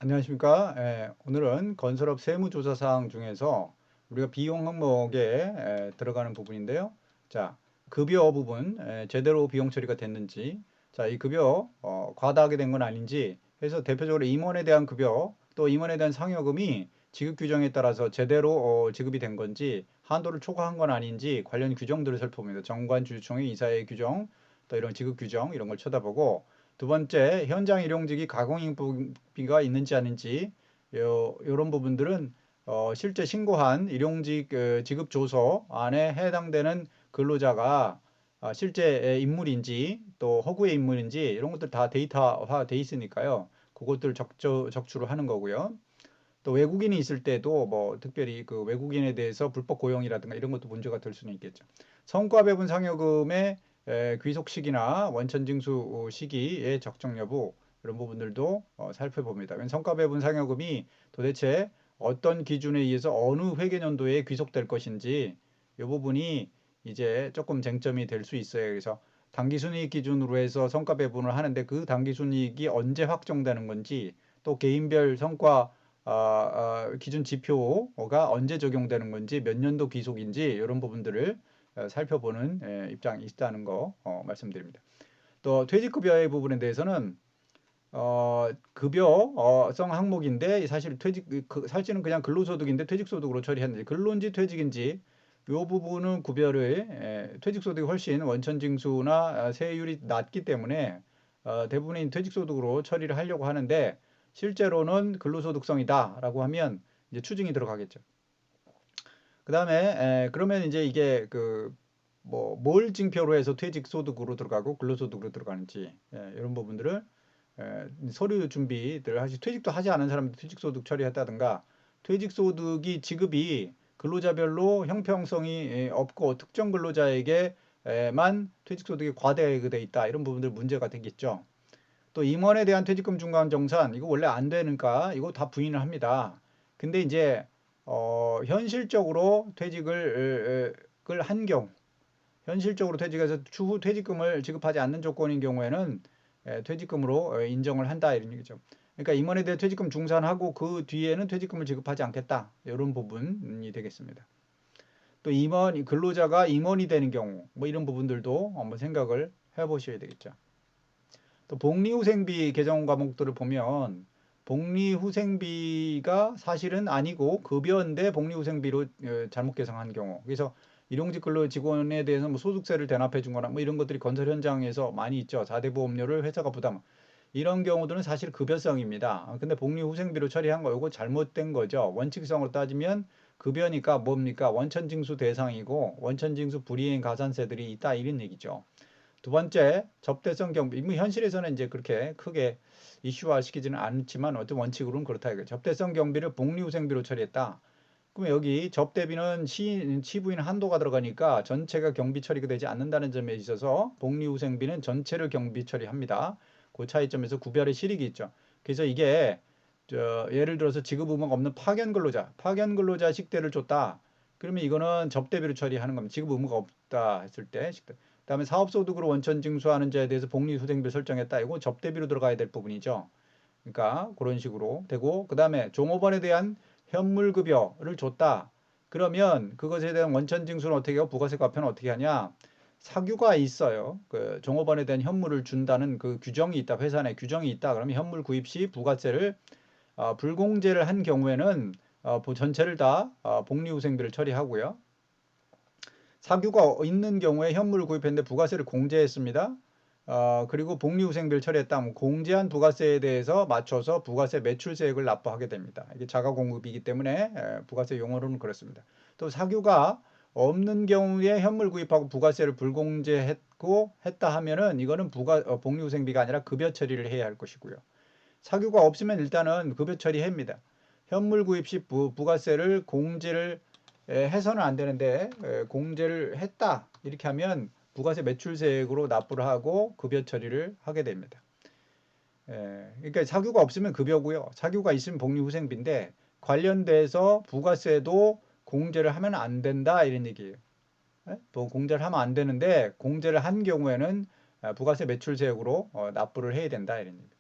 안녕하십니까? 오늘은 건설업 세무조사 사항 중에서 우리가 비용 항목에 들어가는 부분인데요. 자, 급여 부분 제대로 비용 처리가 됐는지, 자, 이 급여 과다하게 된 건 아닌지 해서 대표적으로 임원에 대한 급여 또 임원에 대한 상여금이 지급 규정에 따라서 제대로 지급이 된 건지 한도를 초과한 건 아닌지 관련 규정들을 살펴봅니다. 정관주주총회 이사회 규정 또 이런 지급 규정 이런 걸 쳐다보고, 두 번째, 현장 일용직이 가공인건비가 있는지 아닌지 요런 부분들은 실제 신고한 일용직 지급 조서 안에 해당되는 근로자가 실제 인물인지 또 허구의 인물인지 이런 것들 다 데이터화 돼 있으니까요. 그것들 적출을 하는 거고요. 또 외국인이 있을 때도 뭐 특별히 그 외국인에 대해서 불법 고용이라든가 이런 것도 문제가 될 수는 있겠죠. 성과 배분 상여금의 귀속 시기나 원천 징수 시기의 적정 여부 이런 부분들도 살펴봅니다. 성과 배분 상여금이 도대체 어떤 기준에 의해서 어느 회계연도에 귀속될 것인지 이 부분이 이제 조금 쟁점이 될 수 있어요. 그래서 당기순이익 기준으로 해서 성과 배분을 하는데 그 당기순이익이 언제 확정되는 건지 또 개인별 성과 기준 지표가 언제 적용되는 건지 몇 년도 귀속인지 이런 부분들을 살펴보는 입장이 있다는 거 말씀드립니다. 또 퇴직급여의 부분에 대해서는 급여성 항목인데 사실 사실은 그냥 근로소득인데 퇴직소득으로 처리했는지 근로인지 퇴직인지 이 부분은 구별을 퇴직소득이 훨씬 원천징수나 세율이 낮기 때문에 대부분의 퇴직소득으로 처리를 하려고 하는데 실제로는 근로소득성이다라고 하면 이제 추징이 들어가겠죠. 그 다음에 그러면 이제 이게 그 뭐 뭘 징표로 해서 퇴직소득으로 들어가고 근로소득으로 들어가는지 이런 부분들을 서류 준비들 하시 퇴직도 하지 않은 사람들 퇴직소득 처리했다든가 퇴직소득이 지급이 근로자별로 형평성이 없고 특정 근로자에게만 퇴직소득이 과대돼 있다 이런 부분들 문제가 되겠죠. 또 임원에 대한 퇴직금 중간 정산 이거 원래 안 되니까 이거 다 부인을 합니다. 근데 이제 현실적으로 퇴직을 한 경우 현실적으로 퇴직해서 추후 퇴직금을 지급하지 않는 조건인 경우에는 퇴직금으로 인정을 한다 이런 얘기죠. 그러니까 임원에 대해 퇴직금 중산하고 그 뒤에는 퇴직금을 지급하지 않겠다 이런 부분이 되겠습니다. 또 임원 근로자가 임원이 되는 경우 뭐 이런 부분들도 한번 생각을 해보셔야 되겠죠. 또 복리후생비 개정 과목들을 보면 복리후생비가 사실은 아니고 급여인데 복리후생비로 잘못 계산한 경우 그래서 일용직 근로 직원에 대해서 뭐 소득세를 대납해 준거나 뭐 이런 것들이 건설 현장에서 많이 있죠. 4대 보험료를 회사가 부담. 이런 경우들은 사실 급여성입니다. 근데 복리후생비로 처리한 거 이거 잘못된 거죠. 원칙성으로 따지면 급여니까 뭡니까? 원천징수 대상이고 원천징수 불이행 가산세들이 있다 이런 얘기죠. 두 번째, 접대성 경비. 뭐 현실에서는 이제 그렇게 크게 이슈화 시키지는 않지만 어떤 원칙으로는 그렇다 이거죠. 접대성 경비를 복리후생비로 처리했다. 그럼 여기 접대비는 치부인 한도가 들어가니까 전체가 경비 처리가 되지 않는다는 점에 있어서 복리후생비는 전체를 경비 처리합니다. 그 차이점에서 구별의 실익이 있죠. 그래서 이게 예를 들어서 지급 의무가 없는 파견 근로자 식대를 줬다. 그러면 이거는 접대비로 처리하는 겁니다. 지급 의무가 없다 했을 때 식대. 그다음에 사업소득으로 원천 징수하는 자에 대해서 복리후생비 설정했다. 이거 접대비로 들어가야 될 부분이죠. 그러니까 그런 식으로 되고 그다음에 종업원에 대한 현물급여를 줬다. 그러면 그것에 대한 원천 징수는 어떻게 하고 부가세 과표는 어떻게 하냐? 사규가 있어요. 그 종업원에 대한 현물을 준다는 그 규정이 있다. 회사 내 규정이 있다. 그러면 현물 구입 시 부가세를 불공제를 한 경우에는 전체를 다 복리후생비를 처리하고요. 사규가 있는 경우에 현물을 구입했는데 부가세를 공제했습니다. 그리고 복리후생비를 처리했다. 공제한 부가세에 대해서 맞춰서 부가세 매출세액을 납부하게 됩니다. 이게 자가공급이기 때문에 부가세 용어로는 그렇습니다. 또 사규가 없는 경우에 현물 구입하고 부가세를 불공제했고 했다 하면은 이거는 복리후생비가 아니라 급여 처리를 해야 할 것이고요. 사규가 없으면 일단은 급여 처리합니다. 현물 구입 시 부가세를 공제를 해서는 안 되는데 공제를 했다 이렇게 하면 부가세 매출세액으로 납부를 하고 급여 처리를 하게 됩니다. 그러니까 사규가 없으면 급여고요. 사규가 있으면 복리후생비인데 관련돼서 부가세도 공제를 하면 안 된다 이런 얘기예요. 공제를 하면 안 되는데 공제를 한 경우에는 부가세 매출세액으로 납부를 해야 된다 이런 얘기입니다.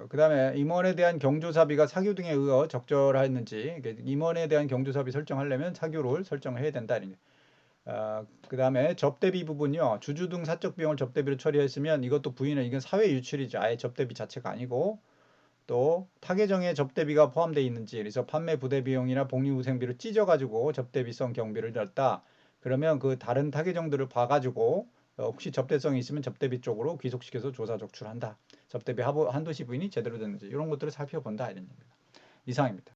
그다음에 임원에 대한 경조사비가 사교 등에 의해 적절했는지, 임원에 대한 경조사비 설정하려면 사교를 설정해야 된다. 그다음에 접대비 부분요. 주주 등 사적 비용을 접대비로 처리했으면 이것도 부인은 이건 사회 유출이죠. 아예 접대비 자체가 아니고, 또 타계정에 접대비가 포함되어 있는지, 그래서 판매 부대 비용이나 복리후생비를 찢어가지고 접대비성 경비를 넣었다. 그러면 그 다른 타계정들을 봐가지고 혹시 접대성이 있으면 접대비 쪽으로 귀속시켜서 조사 적출한다. 접대비 한도시 부인이 제대로 됐는지 이런 것들을 살펴본다 이런 얘기입니다. 이상입니다.